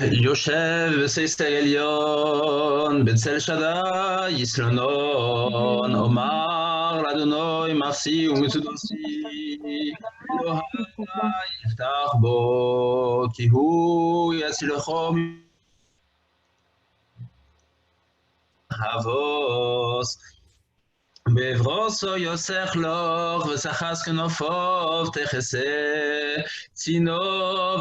יושב בסייסטר עליון, בצל שדי יסלונון, אומר לאדוני מעשי ומצודוסי, אלוהי יפתח בו, כי הוא יצילכו מהבוס. בברוסו יוסך לוך וסחס כנופוב תכסה צינו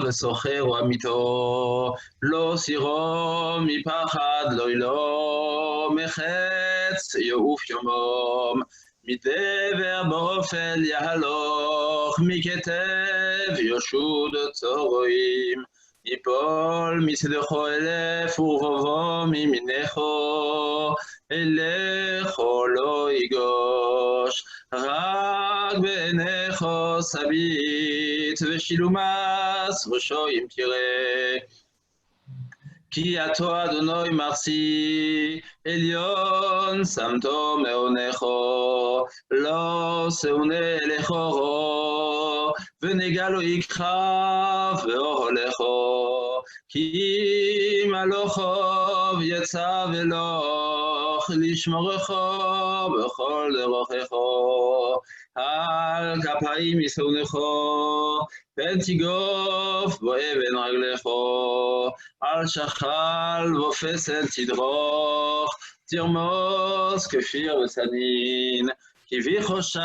וסוחר עמיתו לא סירו מפחד לא ילו מחץ יעוף יומום מדבר באופל יהלוך מכתב ישוד צורואים יפול מצדכו אלף ורבובו מימינךו אלךו לא יגוש רק בעיניךו סבית ושילומס ראשו אם תראה כי עתו אדוני מעשי עליון שמתו מעונךו לא שאונה לכו ונגע לו יכחף ואוהלךו כי מלוכו יצא ולוך לשמורכו בכל דרכךו על כפיים ישאונךו פן תיגוף בו אבן רגלךו על שחל ופסל תדרוך תרמוס כפיר וסנין כבי חושק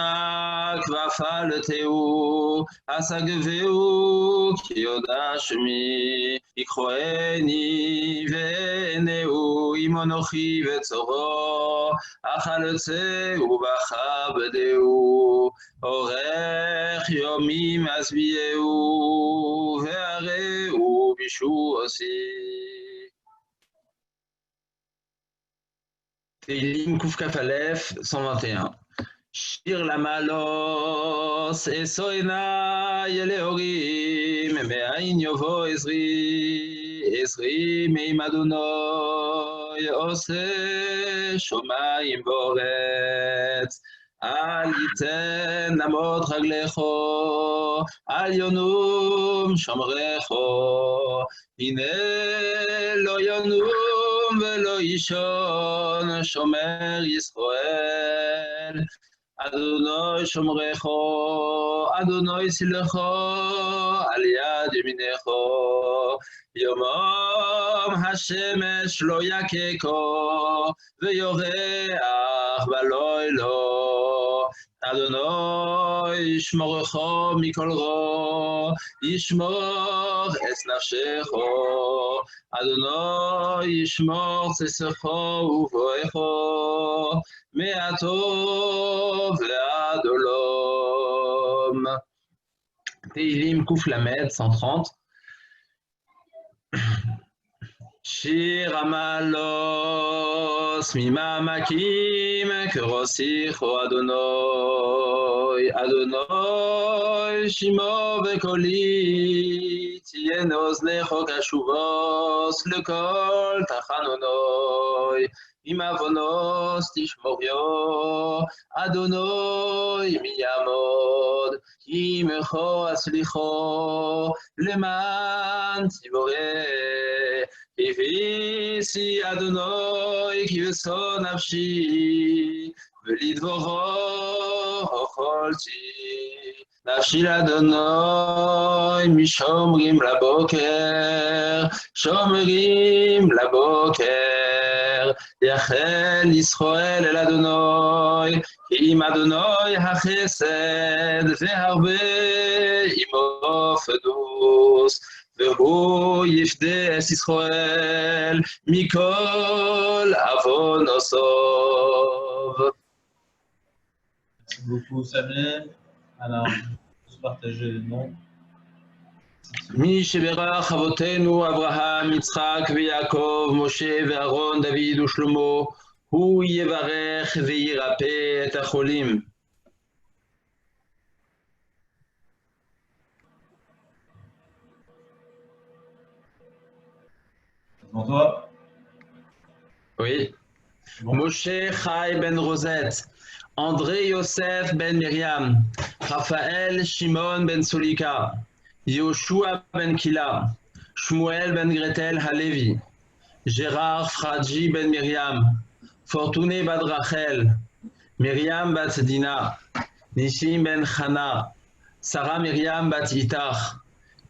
ואפל תהו השגבהו כי יודע שמי יקחוני ועיניהו עם אנוכי וצורו אכלוצה ובכבדהו אורך יומים אשביעהו והראהו בישועתי. תהילים קכ"א 121. שיר למעלות אשא עיני אל ההורים מאין יבוא עזרי מעם אדוני עושה שמיים וארץ אל ייתן נמות רגלךו אל ינום שומרכו הנה לא ינום ולא יישון שומר ישראל אדוני שומרכו, אדוני צילךו, על יד ימינךו. יומם השמש לא יככו, ויורח בלילו. אדוני ישמורכו מכל רע, ישמור את נפשךו. אדוני ישמור צאתךו ובואכו, מהטוב ועד עולם. תהילים קל"ד 130. שיר המעלות ממעמקים כרוסיכו אדוני, אדוני שמו וקולי, תהיינה אוזניך קשובוס לכל תחנוני. עם עוונוס תשמוריו, אדוני מי יעמוד, כי עמך אצליחו, למען ציבורי. הביסי אדוני כבשו נפשי, ולדברו אכלתי. נפשי לאדוני משומרים לבוקר, שומרים לבוקר. יחל ישראל אל אדוני, כי עם אדוני החסד והרבה עמו פדוס, והוא יפדה את ישראל מכל עוונותיו. Merci beaucoup Samuel. Alors, on se partager le nom. מי שברך אבותינו אברהם, יצחק ויעקב, משה ואהרון, דוד ושלמה, הוא יברך וירפא את החולים. Devant toi. Oui. Bon. Moshe Chai ben Rosette, André Yosef ben Myriam, Raphaël Shimon ben Solika, Yoshua ben Kila, Shmuel ben Gretel Halevi, Gérard Fradji ben Myriam, Fortuné bat Rachel, Myriam bat Dina, Nishim ben Chana, Sarah Myriam bat Itach,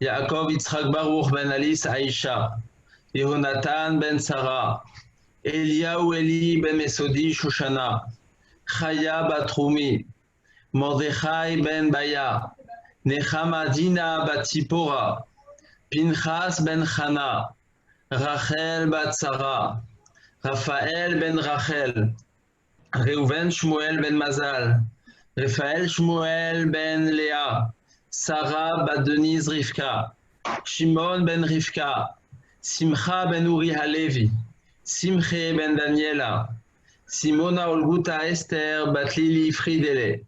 Yaakov Yitzhak Baruch ben Alice Aisha, Yehonatan ben Sarah, Eliyahu Eli ben Mesodi Shoshana, Chaya bat Rumi, Mordechai ben Baya, Nechama Dina bat Tzipora, Pinchas ben Chana, Rachel bat Sarah, Raphaël ben Rachel, Reuven Shmuel ben Mazal, Raphaël Shmuel ben Léa, Sarah bat Denise Rivka, Shimon ben Rivka, Simcha ben Uri Halevi, Simche ben Daniela, Simona Olguta Esther bat Lili Fridele,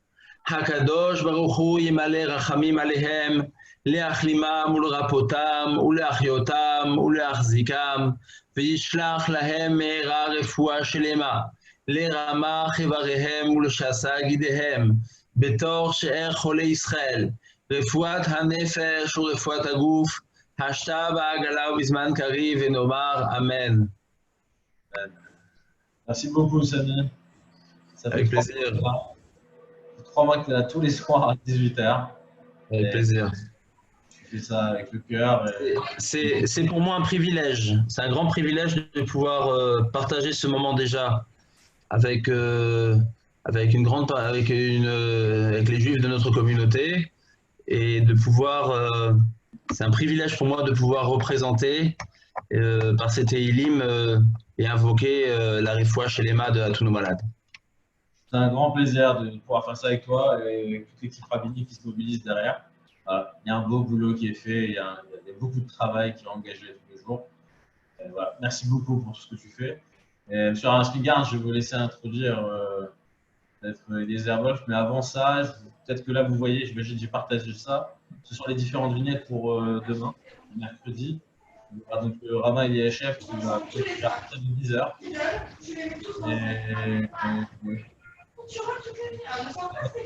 Hakadosh Baruch Hu Yimale Rachamim Alehem, להחלימם ולרפאותם ולהחיותם ולהחזיקם וישלח להם מהרה רפואה שלמה לרמ"ח איבריהם ולשס"ה גידיהם בתור שאר חולי ישראל רפואת הנפש ורפואת הגוף השתה בעגלה ובזמן קריב ונאמר אמן. Merci beaucoup, Samir. Ça fait Avec plaisir. 3 mois que tu es là tous les soirs à 18h. Avec plaisir. Tu fais ça avec le cœur. C'est pour moi un privilège. C'est un grand privilège de pouvoir partager ce moment déjà avec avec les Juifs de notre communauté et de pouvoir. C'est un privilège pour moi de pouvoir représenter par ces Tehillim et invoquer la refoua shelema de tous nos malades. C'est un grand plaisir de pouvoir faire ça avec toi et toute l'équipe rabbinique qui se mobilise derrière. Voilà. Il y a un beau boulot qui est fait, il y a beaucoup de travail qui est engagé tous les jours. Voilà. Merci beaucoup pour tout ce que tu fais. Monsieur Arnspigard, je vais vous laisser introduire peut-être les Wolf, mais avant ça, peut-être que là vous voyez, j'imagine que j'ai partagé ça. Ce sont les différentes vignettes pour demain, mercredi. Donc le rabbin Eliashef qui va faire à 10h.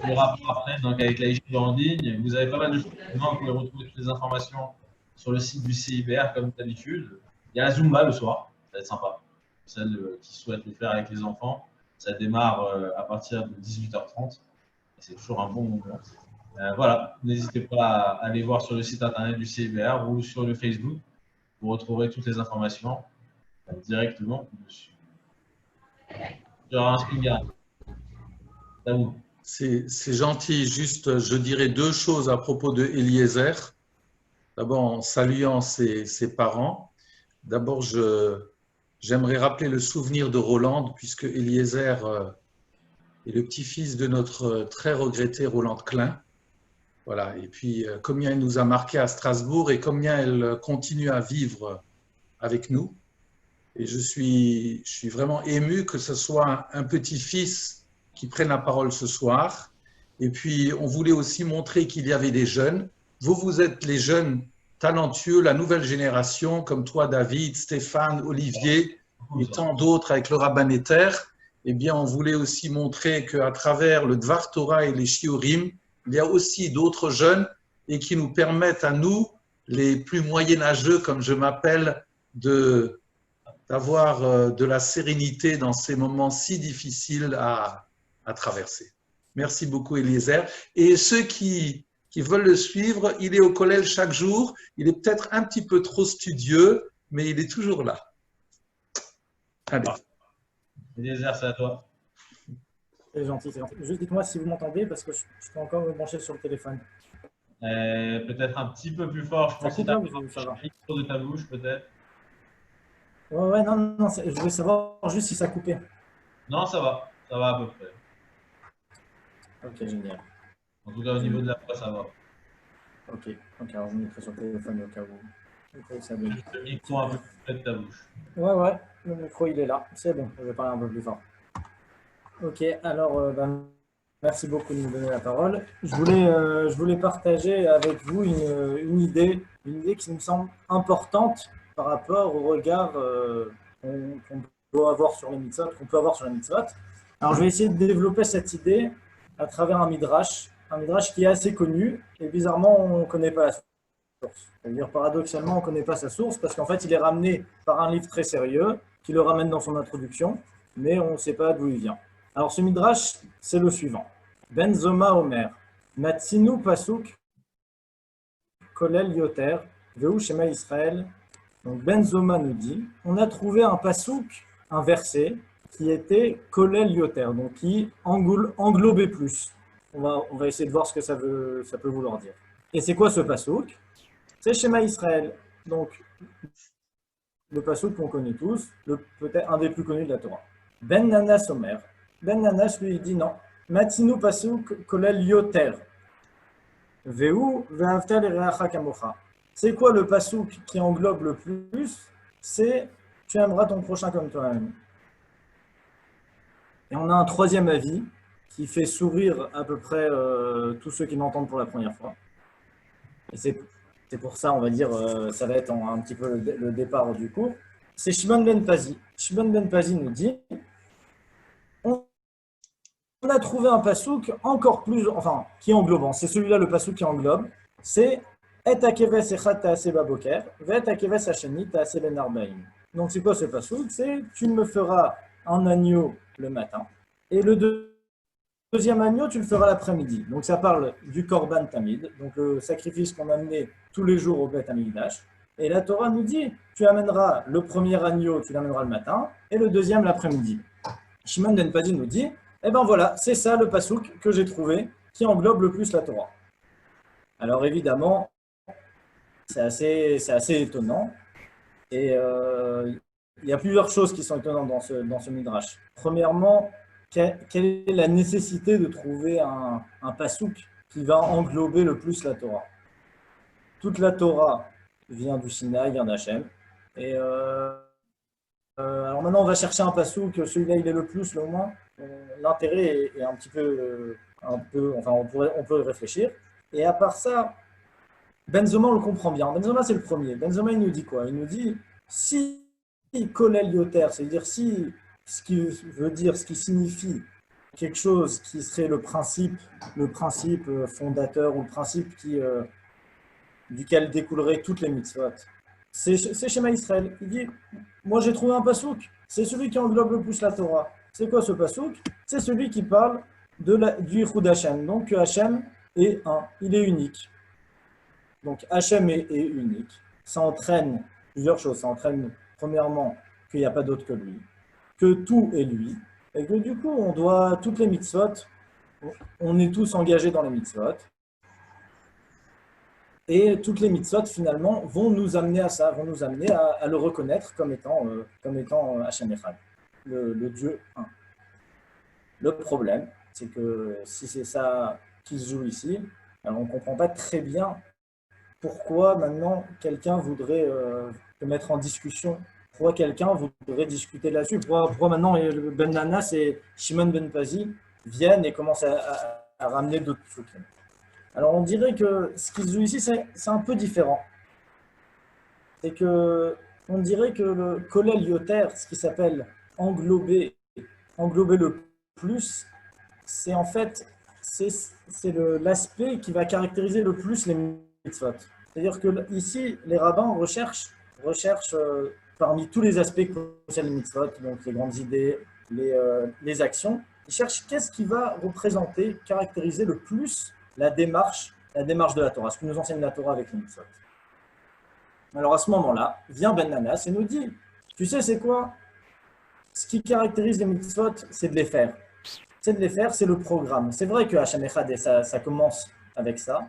Le rapport après, donc avec la Yeshiva en ligne, vous avez pas mal de choses. Vous pouvez retrouver toutes les informations sur le site du CIBR comme d'habitude. Il y a la Zumba le soir, ça va être sympa. Celles qui souhaitent le faire avec les enfants, ça démarre à partir de 18h30. C'est toujours un bon moment. Voilà, n'hésitez pas à aller voir sur le site internet du CIBR ou sur le Facebook. Vous retrouverez toutes les informations directement dessus. Genre un Spingarde. C'est gentil. Juste, je dirais 2 choses à propos de Eliezer. D'abord, en saluant ses parents. D'abord, j'aimerais rappeler le souvenir de Roland, puisque Eliezer est le petit-fils de notre très regretté Roland Klein. Voilà. Et puis, combien il nous a marqué à Strasbourg et combien elle continue à vivre avec nous. Et je suis vraiment ému que ce soit un petit-fils qui prenne la parole ce soir. Et puis, on voulait aussi montrer qu'il y avait des jeunes. Vous êtes les jeunes talentueux, la nouvelle génération, comme toi, David, Stéphane, Olivier, et tant d'autres avec le Rabbin Eter. Eh bien, on voulait aussi montrer qu'à travers le Dvar Torah et les Shiurim, il y a aussi d'autres jeunes et qui nous permettent à nous, les plus moyenâgeux, comme je m'appelle, d'avoir de la sérénité dans ces moments si difficiles à traverser. Merci beaucoup, Eliezer. Et ceux qui veulent le suivre, il est au collège chaque jour. Il est peut-être un petit peu trop studieux, mais il est toujours là. Allez. Eliezer, c'est à toi. C'est gentil, c'est gentil. Juste dites-moi si vous m'entendez, parce que je peux encore me brancher sur le téléphone. Peut-être un petit peu plus fort. Je pense que tu as le micro de ta bouche, peut-être. Ouais, non, je voulais savoir juste si ça coupait. Non, ça va à peu près. Ok, génial. En tout cas, au niveau de la voix, ça va. Ok, alors je me mettrai sur le téléphone au cas où. Ça le micro un peu plus près de ta bouche. Ouais, le micro il est là. C'est bon, je vais parler un peu plus fort. Ok, alors merci beaucoup de me donner la parole. Je voulais partager avec vous une idée qui me semble importante par rapport au regard qu'on doit avoir sur les mitzvot, Alors, je vais essayer de développer cette idée à travers un midrash qui est assez connu et bizarrement, on ne connaît pas la C'est-à-dire, paradoxalement, on ne connaît pas sa source parce qu'en fait, il est ramené par un livre très sérieux qui le ramène dans son introduction, mais on ne sait pas d'où il vient. Alors, ce midrash, c'est le suivant. Ben Zoma Omer, Matsinu Pasuk, Kolel Yoter, Veu Shema Israël. Donc, Ben Zoma nous dit, on a trouvé un pasuk, un verset, qui était Kolel Yoter, donc qui englobait plus. On va essayer de voir ce que ça peut vouloir dire. Et c'est quoi ce pasuk? C'est Shema Israël. Donc, le pasuk qu'on connaît tous, peut-être un des plus connus de la Torah. Ben Nanas Omer. Ben Nanas lui dit non. Matinu pasuk kolel yoter. Veu ve'avta l'ereacha kamocha. C'est quoi le pasuk qui englobe le plus? C'est tu aimeras ton prochain comme toi-même. Et on a un troisième avis qui fait sourire à peu près tous ceux qui l'entendent pour la première fois. Et c'est pour ça, on va dire, ça va être un petit peu le départ du cours. C'est Shimon ben Pazi. Shimon ben Pazi nous dit, on a trouvé un pasuk encore plus, enfin, qui est englobant. C'est celui-là, le pasuk qui englobe. C'est Et akeves echad ta'aseh baboker, ve'et akeves hasheni ta'aseh ben arbaim. Donc, c'est quoi ce pasuk? C'est tu me feras un agneau le matin et le deuxième agneau, tu le feras l'après-midi. Donc, ça parle du Korban Tamid, donc le sacrifice qu'on amenait tous les jours au Beth Amikdash. Et la Torah nous dit, tu amèneras le premier agneau, tu l'amèneras le matin, et le deuxième l'après-midi. Shimon ben Pazi nous dit, eh ben voilà, c'est ça le pasuk que j'ai trouvé, qui englobe le plus la Torah. Alors évidemment, c'est assez étonnant. Et il y a plusieurs choses qui sont étonnantes dans ce midrash. Premièrement, quelle est la nécessité de trouver un pasuk qui va englober le plus la Torah? Toute la Torah vient du Sinaï, vient d'Hachem. Et alors maintenant, on va chercher un pasuk, celui-là, il est le plus, le moins. L'intérêt est un peu, enfin, on peut y réfléchir. Et à part ça, Ben Zoma, on le comprend bien. Ben Zoma, c'est le premier. Ben Zoma, il nous dit quoi? Il nous dit, si Kolel Yoter, c'est-à-dire si ce qui veut dire, ce qui signifie quelque chose qui serait le principe fondateur ou le principe duquel découleraient toutes les mitzvot. C'est Shema Israël. Il dit, moi j'ai trouvé un pasuk, c'est celui qui englobe le plus la Torah. C'est quoi ce pasuk? C'est celui qui parle du Yichud Hashem. Donc Hashem est un, il est unique. Donc Hashem est unique. Ça entraîne plusieurs choses. Ça entraîne premièrement qu'il n'y a pas d'autre que lui, que tout est lui, et que du coup, on doit, toutes les mitzvot, on est tous engagés dans les mitzvot, et toutes les mitzvot, finalement, vont nous amener à ça, vont nous amener à le reconnaître comme étant Hashem Echad, le Dieu un. Le problème, c'est que si c'est ça qui se joue ici, alors on ne comprend pas très bien pourquoi maintenant quelqu'un voudrait se mettre en discussion. Pourquoi quelqu'un voudrait discuter là-dessus? Pourquoi maintenant Ben Nanas et Shimon ben Pazi viennent et commencent à ramener d'autres trucs? Alors on dirait que ce qui se joue ici, c'est un peu différent. C'est que on dirait que le Kolel Yoter, ce qui s'appelle englober le plus, c'est en fait l'aspect qui va caractériser le plus les mitzvot. C'est-à-dire que ici, les rabbins recherchent parmi tous les aspects que concernent les mitzvot, donc les grandes idées, les actions, ils cherchent qu'est-ce qui va représenter, caractériser le plus la démarche de la Torah, ce que nous enseigne la Torah avec les mitzvot. Alors à ce moment-là, vient Ben Nanas et nous dit, tu sais c'est quoi? Ce qui caractérise les mitzvot, c'est de les faire. C'est de les faire, c'est le programme. C'est vrai que Hashem Echad, ça commence avec ça,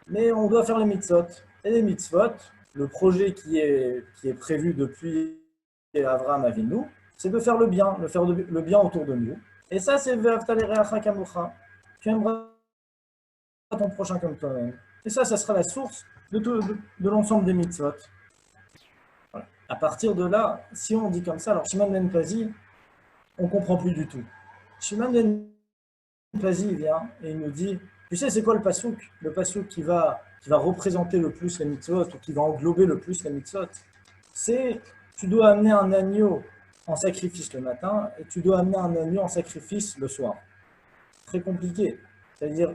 mais on doit faire les mitzvot. Et les mitzvot, le projet qui est prévu depuis Avraham Avinu, c'est de faire le bien, le bien autour de nous. Et ça, c'est Ve'avta l'ereacha kamocha. Tu aimeras ton prochain comme toi-même. Et ça sera la source de l'ensemble des mitzvot. Voilà. À partir de là, si on dit comme ça, alors Shimon ben Pazi, on ne comprend plus du tout. Shimon ben Pazi vient et il nous dit, tu sais c'est quoi le pasuk? Le pasuk qui va représenter le plus les mitzvot ou qui va englober le plus les mitzvot, c'est tu dois amener un agneau en sacrifice le matin et tu dois amener un agneau en sacrifice le soir. Très compliqué. C'est-à-dire,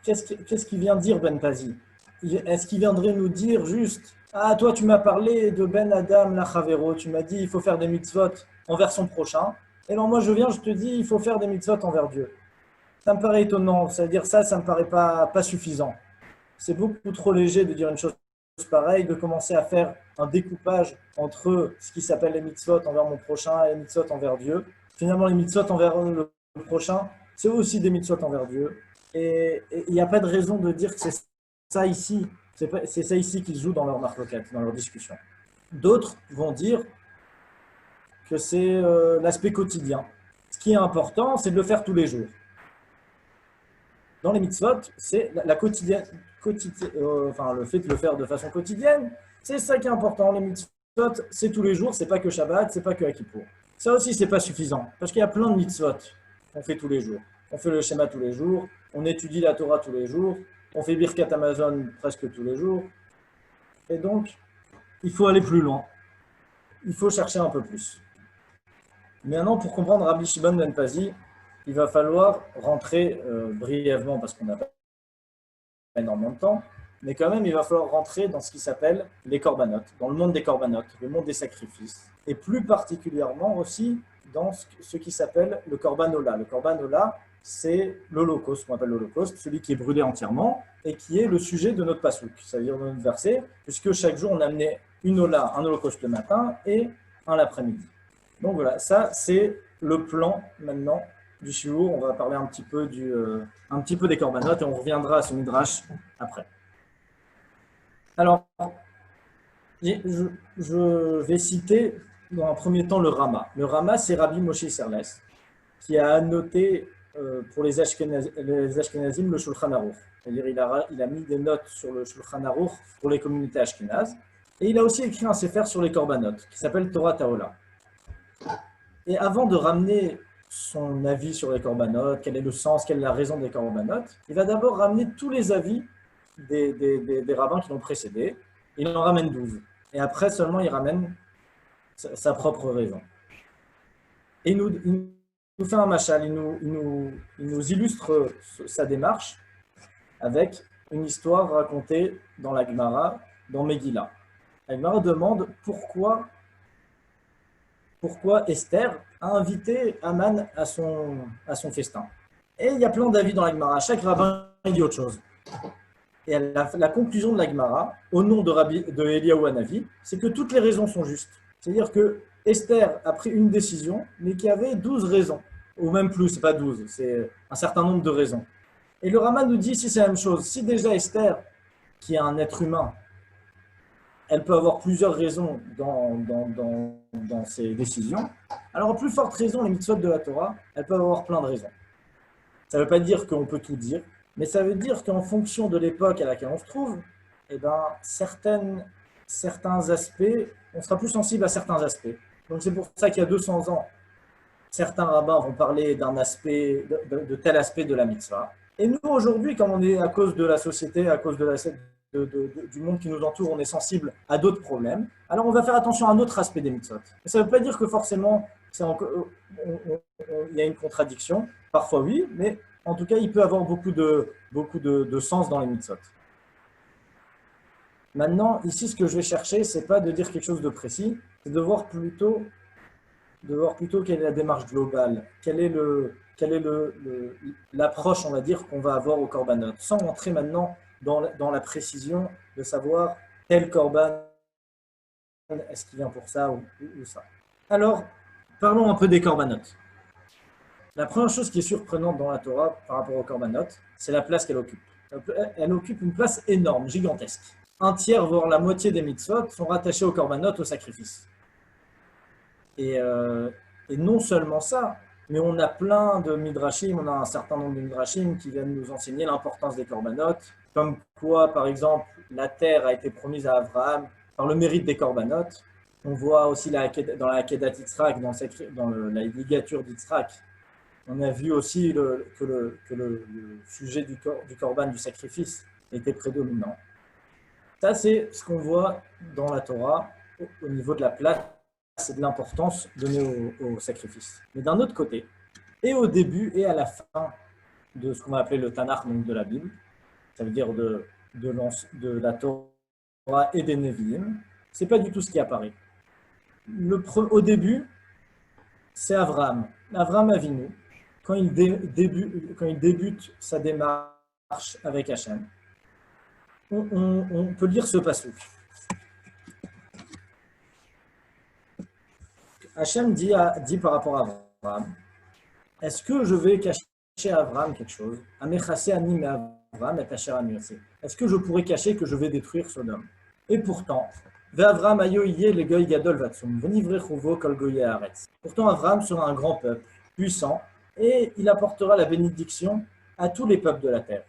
qu'est-ce qu'il vient dire Ben Pazi? est-ce qu'il viendrait nous dire juste « Ah, toi, tu m'as parlé de Ben Adam Lachavero, tu m'as dit il faut faire des mitzvot envers son prochain. Et bien moi, je viens, je te dis il faut faire des mitzvot envers Dieu. » Ça me paraît étonnant, c'est-à-dire ça me paraît pas suffisant. C'est beaucoup trop léger de dire une chose pareille, de commencer à faire un découpage entre ce qui s'appelle les mitzvot envers mon prochain et les mitzvot envers Dieu. Finalement, les mitzvot envers le prochain, c'est aussi des mitzvot envers Dieu. Et il n'y a pas de raison de dire que c'est ça ici, c'est ça ici qu'ils jouent dans leur marloquette, dans leur discussion. D'autres vont dire que c'est l'aspect quotidien. Ce qui est important, c'est de le faire tous les jours. Dans les mitzvot, c'est la quotidienne, le fait de le faire de façon quotidienne, c'est ça qui est important. Les mitzvot, c'est tous les jours, c'est pas que Shabbat, c'est pas que Kippour. Ça aussi, c'est pas suffisant, parce qu'il y a plein de mitzvot qu'on fait tous les jours. On fait le schéma tous les jours, on étudie la Torah tous les jours, on fait Birkat Amazon presque tous les jours. Et donc, il faut aller plus loin. Il faut chercher un peu plus. Maintenant, pour comprendre Rabbi Shimon ben Pazi, il va falloir rentrer brièvement, parce qu'on n'a pas énormément de temps, mais quand même, il va falloir rentrer dans ce qui s'appelle les corbanotes, dans le monde des corbanotes, le monde des sacrifices, et plus particulièrement aussi dans ce qui s'appelle le corbanola. Le corbanola, c'est l'Holocauste, qu'on appelle l'Holocauste, celui qui est brûlé entièrement, et qui est le sujet de notre pasouk, c'est-à-dire de notre verset, puisque chaque jour, on amenait une ola, un Holocauste le matin, et un l'après-midi. Donc voilà, ça, c'est le plan maintenant du shiur. On va parler un petit peu des corbanotes et on reviendra à ce midrash après. Alors, je vais citer dans un premier temps le Rama. Le Rama, c'est Rabbi Moshe Serles, qui a annoté pour les Ashkenazim le Shulchan Aruch. C'est-à-dire il a mis des notes sur le Shulchan Aruch pour les communautés ashkénazes. Et il a aussi écrit un sefer sur les corbanotes qui s'appelle Torah Taola. Et avant de ramener son avis sur les corbanotes, quel est le sens, quelle est la raison des corbanotes, il va d'abord ramener tous les avis des rabbins qui l'ont précédé. Il en ramène 12. Et après seulement, il ramène sa propre raison. Et il nous fait un machal, il nous illustre sa démarche avec une histoire racontée dans la Gemara, dans Megillah. La Gemara demande pourquoi Esther a invité Haman à son festin. Et il y a plein d'avis dans la Gemara. Chaque rabbin dit autre chose. Et la conclusion de la Gemara, au nom de Eliyahu Hanavi, c'est que toutes les raisons sont justes. C'est-à-dire que Esther a pris une décision, mais qui avait 12 raisons. Ou même plus, c'est pas 12, c'est un certain nombre de raisons. Et le Rama nous dit si c'est la même chose. Si déjà Esther, qui est un être humain, elle peut avoir plusieurs raisons dans ses décisions, alors à plus forte raison, les mitzvot de la Torah, elles peuvent avoir plein de raisons. Ça ne veut pas dire qu'on peut tout dire, mais ça veut dire qu'en fonction de l'époque à laquelle on se trouve, eh ben, certains aspects, on sera plus sensible à certains aspects. Donc c'est pour ça qu'il y a 200 ans, certains rabbins vont parler d'un aspect, de tel aspect de la mitzvah. Et nous, aujourd'hui, comme on est à cause de la société, à cause du monde qui nous entoure, on est sensible à d'autres problèmes, alors on va faire attention à un autre aspect des mitzvot. Et ça ne veut pas dire que forcément, il y a une contradiction. Parfois oui, mais en tout cas, il peut avoir beaucoup de sens dans les mitzvot. Maintenant, ici, ce que je vais chercher, ce n'est pas de dire quelque chose de précis, c'est de voir plutôt quelle est la démarche globale, quelle est l'approche, on va dire, qu'on va avoir au korbanot, sans entrer maintenant dans la précision de savoir tel korban, est-ce qu'il vient pour ça ou ça. Alors, parlons un peu des corbanotes. La première chose qui est surprenante dans la Torah par rapport aux corbanotes, c'est la place qu'elle occupe. Elle occupe une place énorme, gigantesque. Un tiers, voire la moitié des mitzvot sont rattachés aux corbanotes, au sacrifice. Et non seulement ça, mais on a plein de midrashim, on a un certain nombre de midrashim qui viennent nous enseigner l'importance des corbanotes, comme quoi, par exemple, la terre a été promise à Abraham par le mérite des corbanotes. On voit aussi dans la Akedat Yitzhak, dans la ligature d'Yitzhak, on a vu aussi que le sujet du korban, du sacrifice, était prédominant. Ça, c'est ce qu'on voit dans la Torah au niveau de la place et de l'importance donnée au sacrifice. Mais d'un autre côté, et au début et à la fin de ce qu'on va appeler le Tanakh, donc de la Bible, ça veut dire de la Torah et des Nevi'im, ce n'est pas du tout ce qui apparaît. Au début, c'est Avraham. Avraham Avinu, quand il débute sa démarche avec Hachem, on peut lire ce passouk. Hachem dit par rapport à Avraham, est-ce que je vais cacher à Avraham quelque chose? Est-ce que je pourrais cacher que je vais détruire Sodome? Et pourtant, pourtant Avraham sera un grand peuple, puissant, et il apportera la bénédiction à tous les peuples de la terre.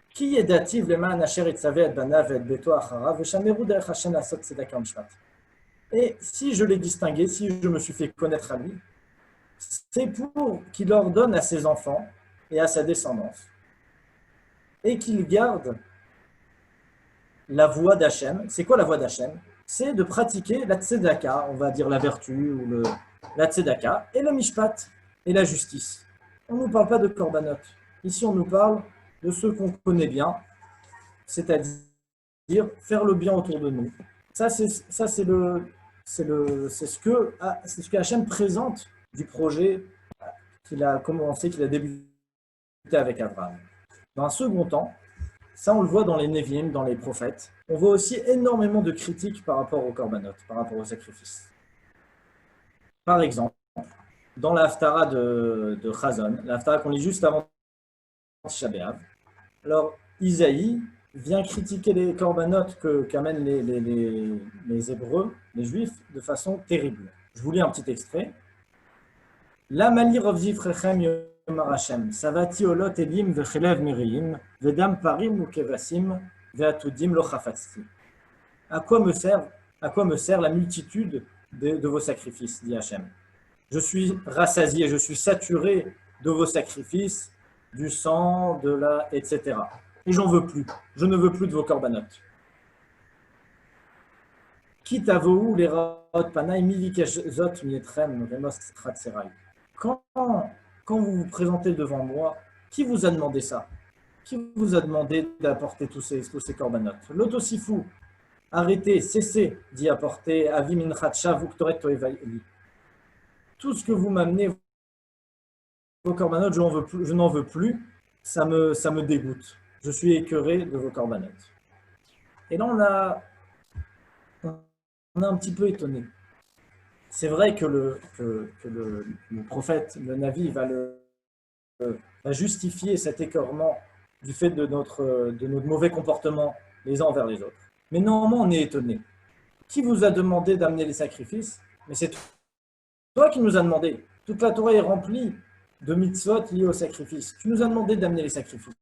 Qui est dativ leman asher itzavet banav et beto acharav veshameru derech Hashem lasot tzedaka umshvat. Et si je l'ai distingué, si je me suis fait connaître à lui, c'est pour qu'il ordonne à ses enfants et à sa descendance et qu'il garde la voie d'Hachem. C'est quoi la voie d'Hachem? C'est de pratiquer la tzedaka, on va dire la vertu, ou la tzedaka, et le mishpat, et la justice. On ne nous parle pas de korbanot. Ici, on nous parle de ceux qu'on connaît bien, c'est-à-dire faire le bien autour de nous. Ça, c'est ce que Hachem présente du projet qu'il a commencé, qu'il a débuté avec Abraham. Dans un second temps, ça on le voit dans les Nevi'im, dans les prophètes, on voit aussi énormément de critiques par rapport aux korbanot, par rapport aux sacrifices. Par exemple, dans la Haftara de Chazon, la Haftara qu'on lit juste avant Tisha B'Av, alors Isaïe vient critiquer les korbanot qu'amènent les Hébreux, les Juifs, de façon terrible. Je vous lis un petit extrait. La mali rovzifrechem yomar Hashem, savati olot elim vechelev miriim, vedam parim ou kevasim, veatudim lo chafatzti. À quoi me sert la multitude de vos sacrifices, dit Hashem. Je suis rassasié, je suis saturé de vos sacrifices, du sang, etc. Et j'en veux plus. Je ne veux plus de vos korbanot. Kitavohu les raot panay milikeshzot mietrem remos chatserai. Quand vous vous présentez devant moi, qui vous a demandé ça? Qui vous a demandé d'apporter tous ces korbanot? L'otosifou, arrêtez, cessez d'y apporter avi minchat shav uktoret toevali. Tout ce que vous m'amenez, vos korbanot, je n'en veux plus, ça me dégoûte. Je suis écœuré de vos korbanot. Et là, on est un petit peu étonné. C'est vrai que le prophète, le Navi, va justifier cet écœurement du fait de notre mauvais comportement les uns envers les autres. Mais normalement, on est étonné. Qui vous a demandé d'amener les sacrifices? Mais c'est toi qui nous as demandé. Toute la Torah est remplie de mitzvot liés au sacrifice. Tu nous as demandé d'amener les sacrifices.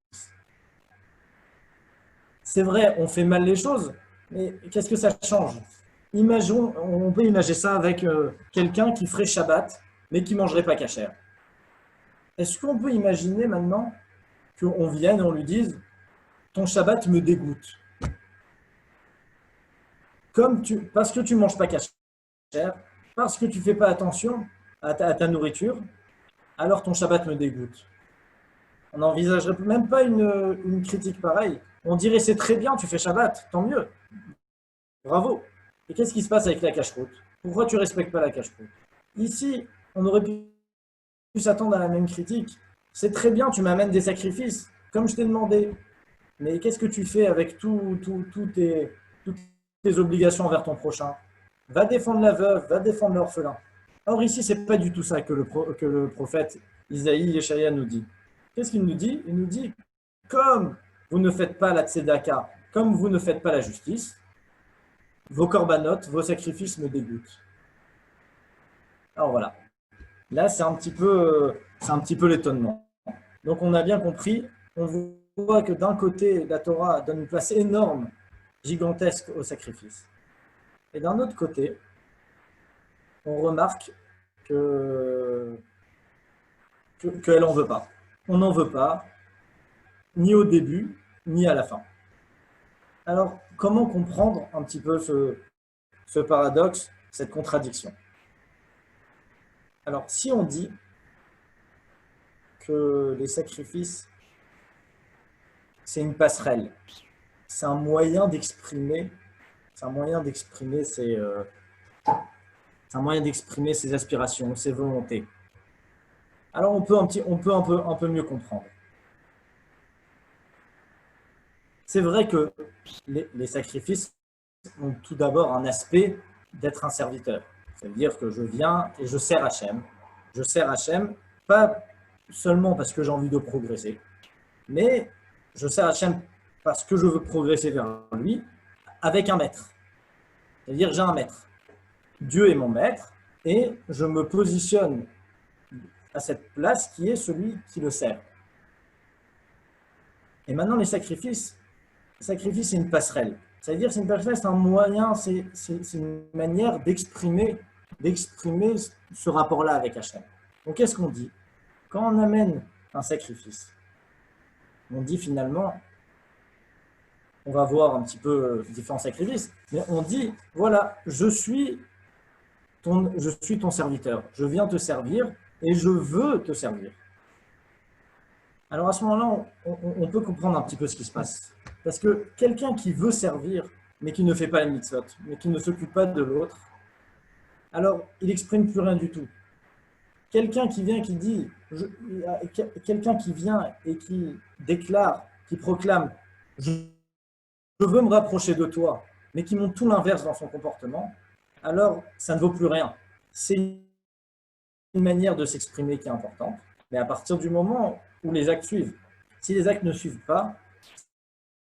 C'est vrai, on fait mal les choses, mais qu'est-ce que ça change? On peut imaginer ça avec quelqu'un qui ferait Shabbat, mais qui ne mangerait pas kasher. Est-ce qu'on peut imaginer maintenant qu'on vienne et on lui dise « ton Shabbat me dégoûte ». Parce que tu ne manges pas kasher, parce que tu ne fais pas attention à ta nourriture, alors ton Shabbat me dégoûte. On n'envisagerait même pas une critique pareille. On dirait c'est très bien, tu fais Shabbat, tant mieux. Bravo. Et qu'est-ce qui se passe avec la cache-route? Pourquoi tu ne respectes pas la cache-route? Ici, on aurait pu s'attendre à la même critique. C'est très bien, tu m'amènes des sacrifices, comme je t'ai demandé. Mais qu'est-ce que tu fais avec toutes tes obligations envers ton prochain? Va défendre la veuve, va défendre l'orphelin. Or ici, ce n'est pas du tout ça que le prophète Isaïe Yeshaya nous dit. Qu'est-ce qu'il nous dit? Il nous dit, comme vous ne faites pas la tzedaka, comme vous ne faites pas la justice, vos korbanot, vos sacrifices me dégoûtent. Alors voilà. Là, c'est un petit peu l'étonnement. Donc on a bien compris, on voit que d'un côté, la Torah donne une place énorme, gigantesque au sacrifice. Et d'un autre côté, on remarque qu'elle n'en veut pas. On n'en veut pas, ni au début, ni à la fin. Alors, comment comprendre un petit peu ce paradoxe, cette contradiction? Alors, si on dit que les sacrifices, c'est une passerelle c'est un moyen d'exprimer ses aspirations, ses volontés. Alors on peut un peu mieux comprendre. C'est vrai que les sacrifices ont tout d'abord un aspect d'être un serviteur. Ça veut dire que je viens et je sers Hachem. Je sers Hachem, pas seulement parce que j'ai envie de progresser, mais je sers Hachem parce que je veux progresser vers lui avec un maître. C'est-à-dire j'ai un maître. Dieu est mon maître et je me positionne à cette place qui est celui qui le sert. Et maintenant, les sacrifices, c'est une passerelle. C'est-à-dire c'est une passerelle, c'est un moyen, c'est une manière d'exprimer ce rapport-là avec Hachem. Donc, qu'est-ce qu'on dit? Quand on amène un sacrifice, on dit finalement, on va voir un petit peu différents sacrifices, mais on dit, voilà, je suis ton serviteur, je viens te servir et je veux te servir. Alors à ce moment-là, on peut comprendre un petit peu ce qui se passe. Parce que quelqu'un qui veut servir, mais qui ne fait pas les mitzvot, mais qui ne s'occupe pas de l'autre, alors il n'exprime plus rien du tout. Quelqu'un qui vient, quelqu'un qui vient et qui déclare, qui proclame, je veux me rapprocher de toi, mais qui montre tout l'inverse dans son comportement, alors ça ne vaut plus rien. C'est une manière de s'exprimer qui est importante, mais à partir du moment où les actes suivent, si les actes ne suivent pas,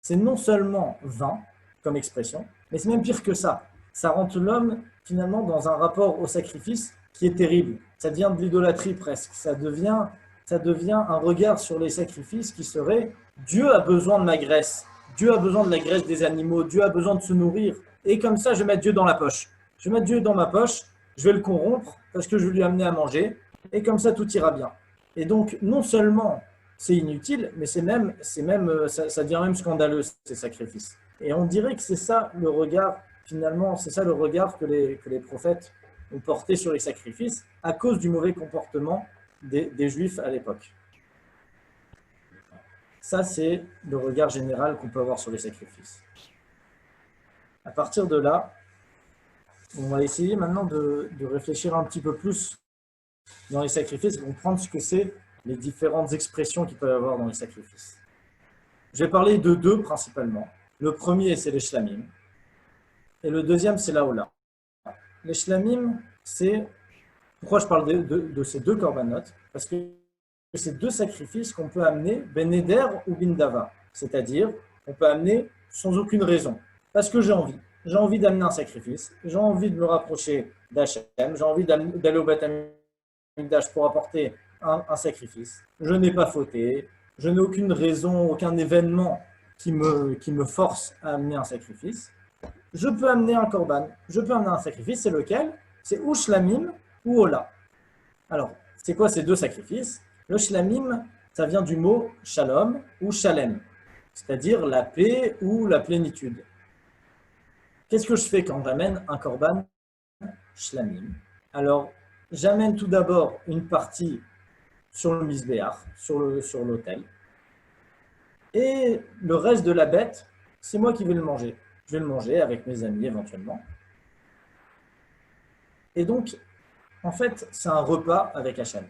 c'est non seulement vain comme expression, mais c'est même pire que ça. Ça rend l'homme finalement dans un rapport au sacrifice qui est terrible. Ça devient de l'idolâtrie presque. Ça devient un regard sur les sacrifices qui serait « Dieu a besoin de ma graisse, Dieu a besoin de la graisse des animaux, Dieu a besoin de se nourrir, et comme ça je vais mettre Dieu dans la poche. Je vais mettre Dieu dans ma poche, je vais le corrompre parce que je vais lui amener à manger, et comme ça tout ira bien. » Et donc non seulement c'est inutile, mais ça devient même scandaleux ces sacrifices. Et on dirait que c'est ça le regard, finalement, c'est ça le regard que les prophètes ont porté sur les sacrifices à cause du mauvais comportement des Juifs à l'époque. Ça, c'est le regard général qu'on peut avoir sur les sacrifices. À partir de là, on va essayer maintenant de réfléchir un petit peu plus dans les sacrifices et comprendre ce que c'est les différentes expressions qu'il peut y avoir dans les sacrifices. Je vais parler de deux principalement. Le premier, c'est les shlamim. Et le deuxième, c'est la hola. Les shlamim, c'est... Pourquoi je parle de ces deux korbanot? Parce que c'est deux sacrifices qu'on peut amener ben neder ou bin dava. C'est-à-dire, on peut amener sans aucune raison. Parce que j'ai envie. J'ai envie d'amener un sacrifice. J'ai envie de me rapprocher d'Hachem. J'ai envie d'aller au Beth Amikdash pour apporter un sacrifice. Je n'ai pas fauté. Je n'ai aucune raison, aucun événement qui me force à amener un sacrifice. Je peux amener un korban. Je peux amener un sacrifice. C'est lequel? C'est ou shlamim ou hola. Alors, c'est quoi ces deux sacrifices? Le shlamim, ça vient du mot shalom ou shalem, c'est-à-dire la paix ou la plénitude. Qu'est-ce que je fais quand j'amène un korban shlamim? Alors, j'amène tout d'abord une partie sur le misbéach, sur l'autel. Et le reste de la bête, c'est moi qui vais le manger. Je vais le manger avec mes amis éventuellement. Et donc, en fait, c'est un repas avec Hachem.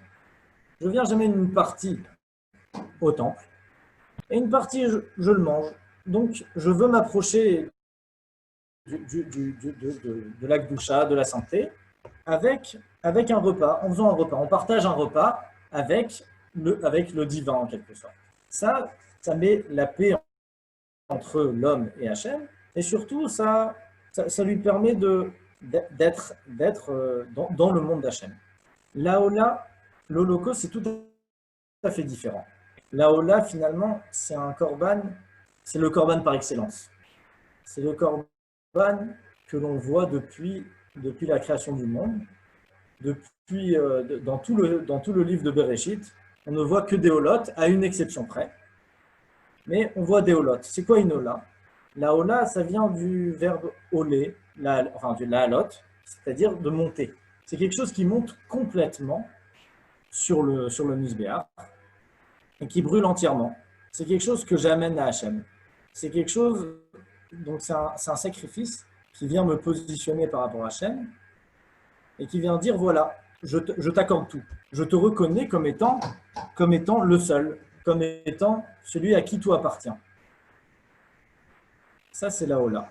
J'amène une partie au temple et une partie, je le mange. Donc, je veux m'approcher de la Gdusha, de la sainteté, avec un repas, en faisant un repas. On partage un repas avec le divin, en quelque sorte. Ça met la paix entre l'homme et Hachem, et surtout, ça lui permet d'être dans le monde d'Hachem. La hola, l'holocauste, c'est tout à fait différent. La hola, finalement, c'est un korban, c'est le korban par excellence. C'est le korban que l'on voit depuis la création du monde. Dans tout le livre de Bereshit, on ne voit que des holotes, à une exception près. Mais on voit des holotes. C'est quoi une hola? La hola, ça vient du verbe holer, du laalot, c'est-à-dire de monter. C'est quelque chose qui monte complètement sur le misbéach et qui brûle entièrement. C'est quelque chose que j'amène à Hachem. c'est quelque chose, donc c'est un sacrifice qui vient me positionner par rapport à Hachem et qui vient dire, voilà, je t'accorde tout. Je te reconnais comme étant le seul, comme étant celui à qui tout appartient. Ça, c'est la Ola.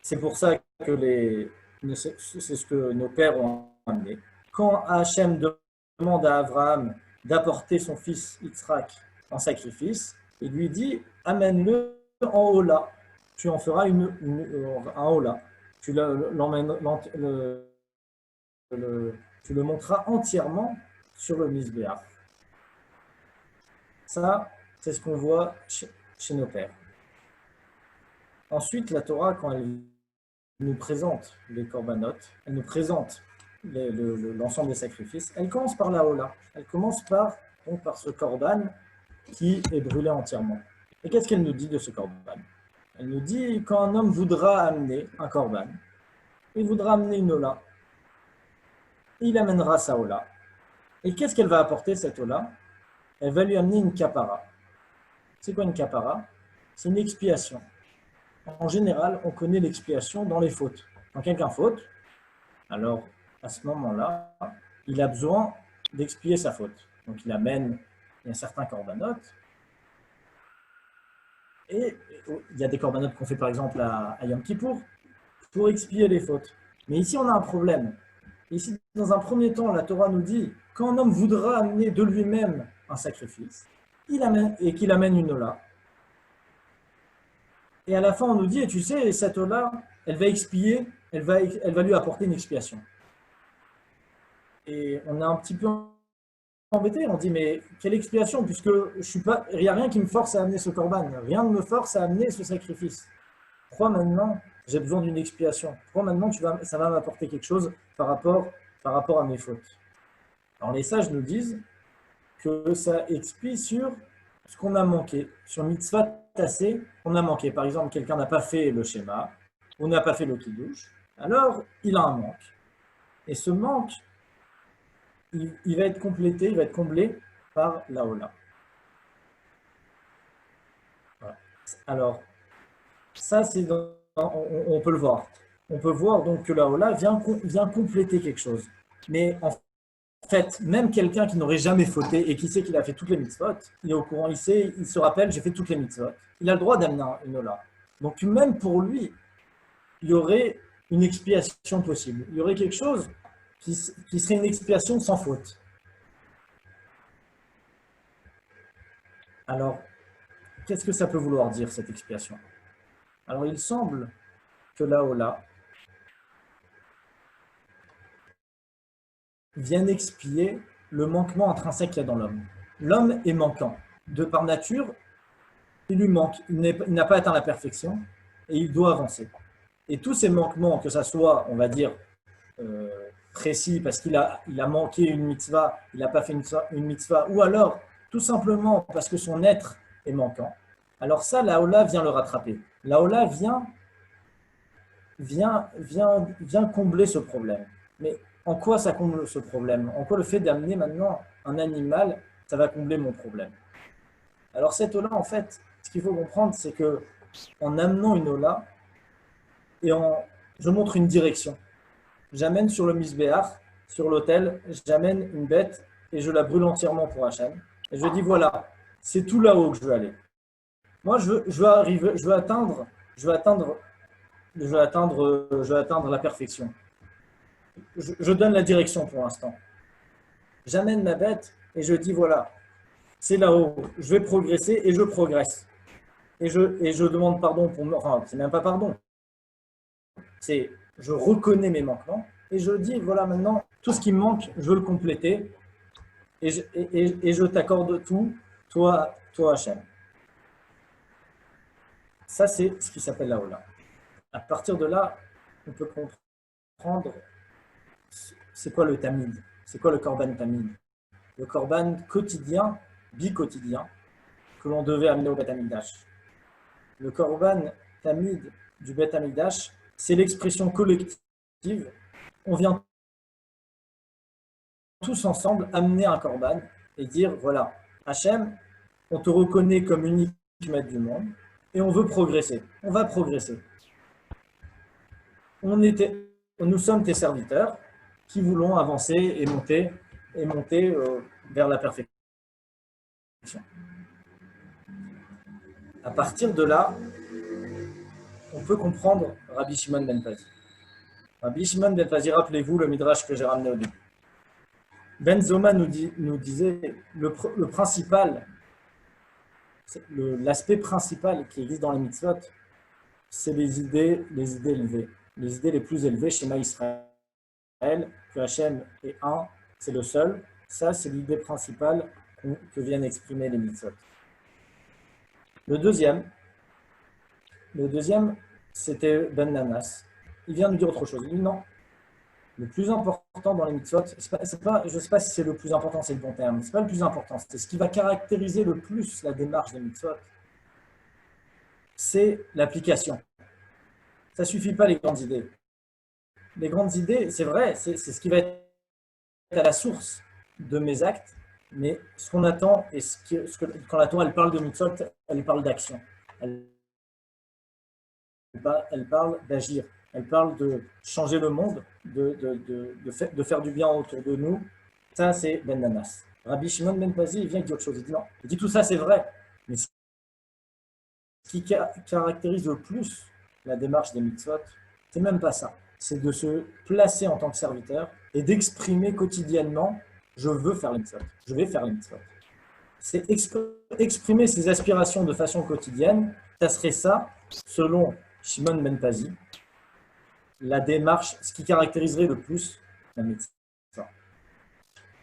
C'est pour ça que c'est ce que nos pères ont amené. Quand Hachem demande à Abraham d'apporter son fils Yitzhak en sacrifice, il lui dit, amène-le en Ola. Tu en feras un Ola. Tu le monteras entièrement sur le Misbéach. Ça, c'est ce qu'on voit chez nos pères. Ensuite, la Torah, quand elle nous présente les korbanot, elle nous présente l'ensemble des sacrifices, elle commence par la Ola. Elle commence par ce korban qui est brûlé entièrement. Et qu'est-ce qu'elle nous dit de ce korban? Elle nous dit, quand un homme voudra amener un korban, il voudra amener une Ola, il amènera sa Ola. Et qu'est-ce qu'elle va apporter, cette Ola? Elle va lui amener une kapara. C'est quoi une kapara? C'est une expiation. En général, on connaît l'expiation dans les fautes. Quand quelqu'un faute, alors à ce moment-là, il a besoin d'expier sa faute. Donc il amène un certain korbanot. Et il y a des korbanot qu'on fait par exemple à Yom Kippour pour expier les fautes. Mais ici, on a un problème. Ici, dans un premier temps, la Torah nous dit, quand un homme voudra amener de lui-même un sacrifice, et qu'il amène une Ola, et à la fin, on nous dit, et tu sais, cette Ola, elle va expier, elle va lui apporter une expiation. Et on est un petit peu embêté, on dit, mais quelle expiation, puisque il n'y a rien qui me force à amener ce korban, rien ne me force à amener ce sacrifice. Pourquoi maintenant j'ai besoin d'une expiation? Pourquoi maintenant ça va m'apporter quelque chose par rapport à mes fautes? Alors les sages nous disent que ça expie sur ce qu'on a manqué, sur mitzvah tassé, on a manqué. Par exemple, quelqu'un n'a pas fait le schéma, ou n'a pas fait le kiddush, alors il a un manque. Et ce manque, il va être complété, il va être comblé par la Ola. Voilà. Alors, ça, on peut le voir. On peut voir donc que la Ola vient compléter quelque chose. Mais en fait, même quelqu'un qui n'aurait jamais fauté et qui sait qu'il a fait toutes les mitzvot, il est au courant, il se rappelle, j'ai fait toutes les mitzvot, il a le droit d'amener une Ola. Donc même pour lui, il y aurait une expiation possible. Il y aurait quelque chose qui serait une expiation sans faute. Alors, qu'est-ce que ça peut vouloir dire, cette expiation? Alors, il semble que la Ola vienne expier le manquement intrinsèque qu'il y a dans l'homme. L'homme est manquant. De par nature, il lui manque. Il n'a pas atteint la perfection et il doit avancer. Et tous ces manquements, que ça soit, on va dire, précis parce qu'il a manqué une mitzvah, il n'a pas fait une mitzvah, ou alors tout simplement parce que son être est manquant, alors ça, la Ola vient le rattraper. La Ola vient combler ce problème. Mais en quoi ça comble ce problème? En quoi le fait d'amener maintenant un animal, ça va combler mon problème? Alors cette Ola, en fait, ce qu'il faut comprendre, c'est que en amenant une Ola, je montre une direction. J'amène sur le Misbéach, sur l'autel, j'amène une bête et je la brûle entièrement pour Hachem. Et je dis voilà, c'est tout là-haut que je veux aller. Moi, je veux atteindre la perfection. Je donne la direction pour l'instant. J'amène ma bête et je dis voilà, c'est là-haut, je vais progresser et je progresse. Et je demande pardon enfin, c'est même pas pardon. C'est je reconnais mes manquements et je dis voilà, maintenant tout ce qui me manque, je veux le compléter et je t'accorde tout, toi Hachem. Ça, c'est ce qui s'appelle la Ola. À partir de là, on peut comprendre c'est quoi le tamid, c'est quoi le korban tamid. Le korban quotidien, bi-quotidien, que l'on devait amener au Beth Amikdash. Le korban tamid du Beth Amikdash, c'est l'expression collective. On vient tous ensemble amener un korban et dire voilà, Hachem, on te reconnaît comme unique maître du monde. et on veut progresser. On va progresser. Nous sommes tes serviteurs qui voulons avancer et monter vers la perfection. À partir de là, on peut comprendre Rabbi Shimon ben Pazi. Rabbi Shimon ben Pazi, rappelez-vous le midrash que j'ai ramené au début. Ben Zoma nous disait le principal, l'aspect principal qui existe dans les mitzvot, c'est les idées élevées, les idées les plus élevées chez Israël, que Hachem est un, c'est le seul. Ça, c'est l'idée principale que viennent exprimer les mitzvot. Le deuxième, c'était Ben Nanas. Il vient nous dire autre chose. Il dit non. Le plus important dans les mitzvot, je ne sais pas si c'est le plus important, c'est le bon terme, ce n'est pas le plus important, c'est ce qui va caractériser le plus la démarche des mitzvot, c'est l'application. Ça ne suffit pas les grandes idées. Les grandes idées, c'est vrai, c'est ce qui va être à la source de mes actes, mais ce qu'on attend, et quand la Torah elle parle de mitzvot, elle parle d'action. Elle parle d'agir. Elle parle de changer le monde, de faire du bien autour de nous. Ça, c'est Ben Nanas. Rabbi Shimon ben Pazi, il vient dire autre chose. Il dit non. Il dit tout ça, c'est vrai. Mais ce qui caractérise le plus la démarche des mitzvot, c'est même pas ça. C'est de se placer en tant que serviteur et d'exprimer quotidiennement je veux faire les mitzvot. Je vais faire les mitzvot. C'est exprimer ses aspirations de façon quotidienne. Ça serait ça, selon Shimon ben Pazi, la démarche, ce qui caractériserait le plus la mitzvah.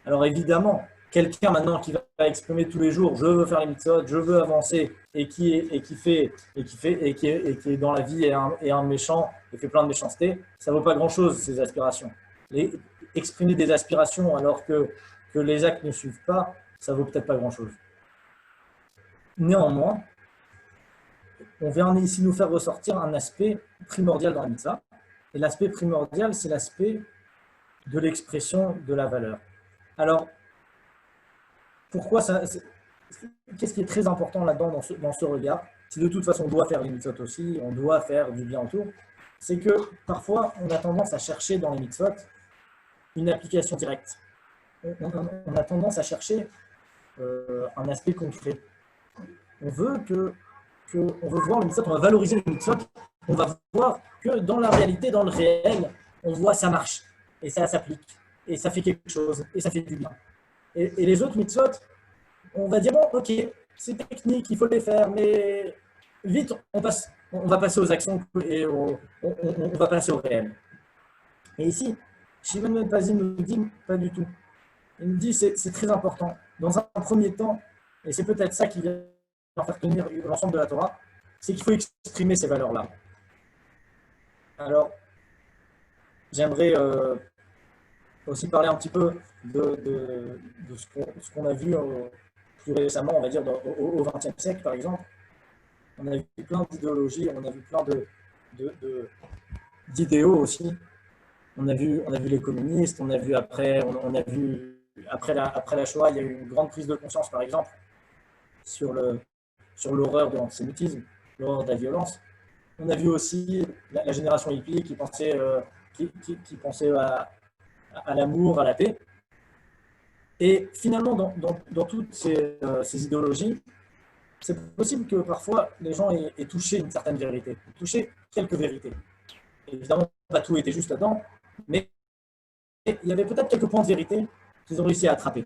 Alors évidemment, quelqu'un maintenant qui va exprimer tous les jours, je veux faire les mitzvot, je veux avancer, et qui est dans la vie et un méchant, et fait plein de méchanceté, ça ne vaut pas grand-chose, ces aspirations. Exprimer des aspirations alors que les actes ne suivent pas, ça ne vaut peut-être pas grand-chose. Néanmoins, on vient ici nous faire ressortir un aspect primordial dans la mitzvah. Et l'aspect primordial, c'est l'aspect de l'expression de la valeur. Alors, pourquoi ça? Qu'est-ce qui est très important là-dedans dans ce regard? Si de toute façon on doit faire les mitzvot aussi, on doit faire du bien autour, c'est que parfois on a tendance à chercher dans les mitzvot une application directe. On a tendance à chercher un aspect concret. On veut voir les mitzvot, on va valoriser les mitzvot, on va voir que dans la réalité, dans le réel, on voit ça marche, et ça s'applique, et ça fait quelque chose, et ça fait du bien. Et les autres mitzvot, on va dire, bon, ok, c'est technique, il faut les faire, mais vite, on va passer aux actions et on va passer au réel. Et ici, Shimon ben Pazi nous dit, pas du tout. Il nous dit, c'est très important. Dans un premier temps, et c'est peut-être ça qui vient faire tenir l'ensemble de la Torah, c'est qu'il faut exprimer ces valeurs-là. Alors, j'aimerais aussi parler un petit peu de ce qu'on a vu plus récemment, on va dire au XXe siècle par exemple. On a vu plein d'idéologies, on a vu plein d'idéaux aussi. On a vu les communistes, on a vu après la Shoah, il y a eu une grande prise de conscience par exemple sur l'horreur de l'antisémitisme, l'horreur de la violence. On a vu aussi la génération hippie qui pensait à l'amour, à la paix. Et finalement, dans toutes ces idéologies, c'est possible que parfois les gens aient touché une certaine vérité, touché quelques vérités. Évidemment, pas tout était juste là-dedans, mais il y avait peut-être quelques points de vérité qu'ils ont réussi à attraper.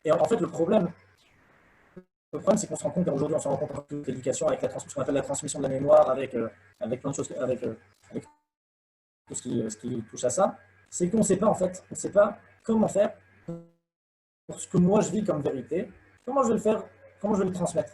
Et en fait, le problème, c'est qu'on se rend compte, aujourd'hui, on se rend compte avec l'éducation, avec ce qu'on appelle la transmission de la mémoire, avec plein de choses, avec tout ce qui touche à ça, c'est qu'on ne sait pas, en fait, on ne sait pas comment faire pour ce que moi je vis comme vérité, comment je vais le faire, comment je vais le transmettre.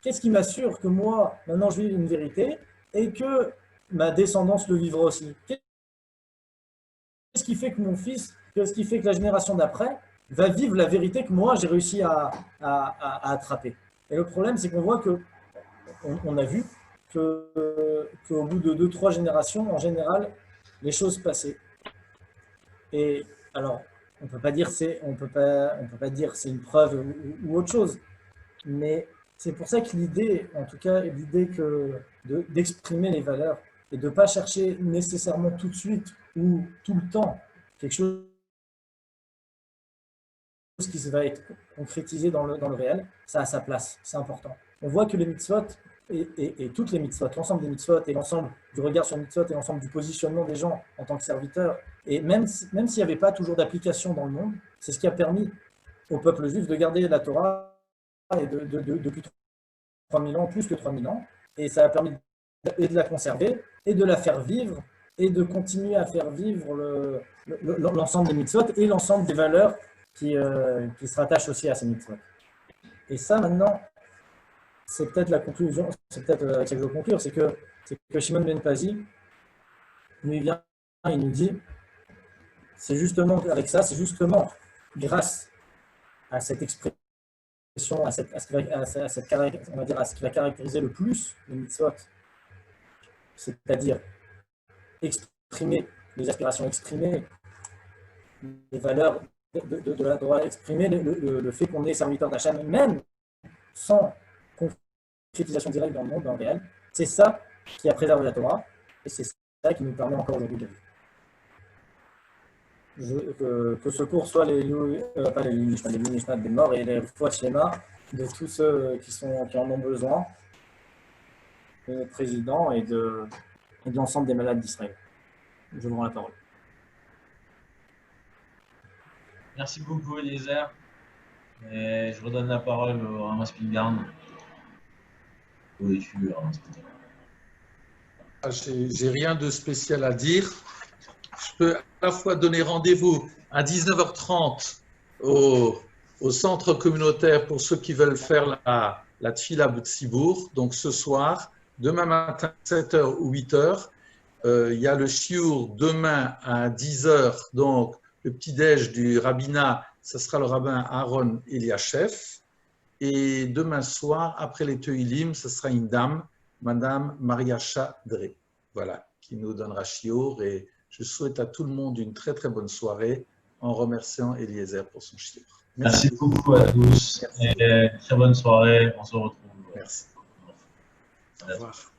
Qu'est-ce qui m'assure que moi, maintenant, je vis une vérité et que ma descendance le vivra aussi? Qu'est-ce qui fait que mon fils, qu'est-ce qui fait que la génération d'après va vivre la vérité que moi, j'ai réussi à attraper? Et le problème, c'est qu'on voit on a vu qu'au bout de 2-3 générations, en général, les choses passaient. Et alors, on peut pas dire c'est une preuve ou autre chose, Mais c'est pour ça que l'idée, en tout cas, l'idée d'exprimer les valeurs et de ne pas chercher nécessairement tout de suite ou tout le temps quelque chose qui va être concrétisé dans le réel, ça a sa place, c'est important. On voit que les mitzvot et toutes les mitzvot, l'ensemble des mitzvot et l'ensemble du regard sur les mitzvot et l'ensemble du positionnement des gens en tant que serviteurs, et même s'il n'y avait pas toujours d'application dans le monde, c'est ce qui a permis au peuple juif de garder la Torah et depuis 3000 ans, plus que 3000 ans, et ça a permis de la conserver et de la faire vivre et de continuer à faire vivre l'ensemble des mitzvot et l'ensemble des valeurs qui se rattachent aussi à ces mitzvot. Et ça, maintenant, c'est peut-être la conclusion, c'est peut-être avec ça que je veux conclure, c'est que Shimon Ben Pazi, il nous dit, c'est justement avec ça, c'est justement grâce à cette expression, à ce qui va caractériser le plus les mitzvot, c'est-à-dire exprimer les aspirations, exprimer les valeurs de la Torah, exprimer le fait qu'on est serviteur d'Hachem, même sans concrétisation directe dans le monde, dans le réel. C'est ça qui a préservé la Torah et c'est ça qui nous permet encore aujourd'hui de vivre. Que ce cours soit les Mishnah des morts et les Refuat Shlema de tous ceux qui en ont besoin, de notre président et de l'ensemble des malades d'Israël. Je vous rends la parole. Merci beaucoup, Eliezer. Et je redonne la parole au Rama Spingarn. Oui, je suis Rama Spingarn. J'ai rien de spécial à dire. Je peux à la fois donner rendez-vous à 19h30 au centre communautaire pour ceux qui veulent faire la Tfila B'Tzibour, donc ce soir, demain matin 7h ou 8h. Il y a le shiur demain à 10h, donc le petit-déj du rabbinat, ce sera le rabbin Aaron Eliachev. Et demain soir, après les Teuilim, ce sera une dame, Madame Maria Chadré, voilà, qui nous donnera shiur. Et je souhaite à tout le monde une très très bonne soirée en remerciant Eliezer pour son shiur. Merci beaucoup à tous. Et très bonne soirée. On se retrouve. Merci. Au revoir.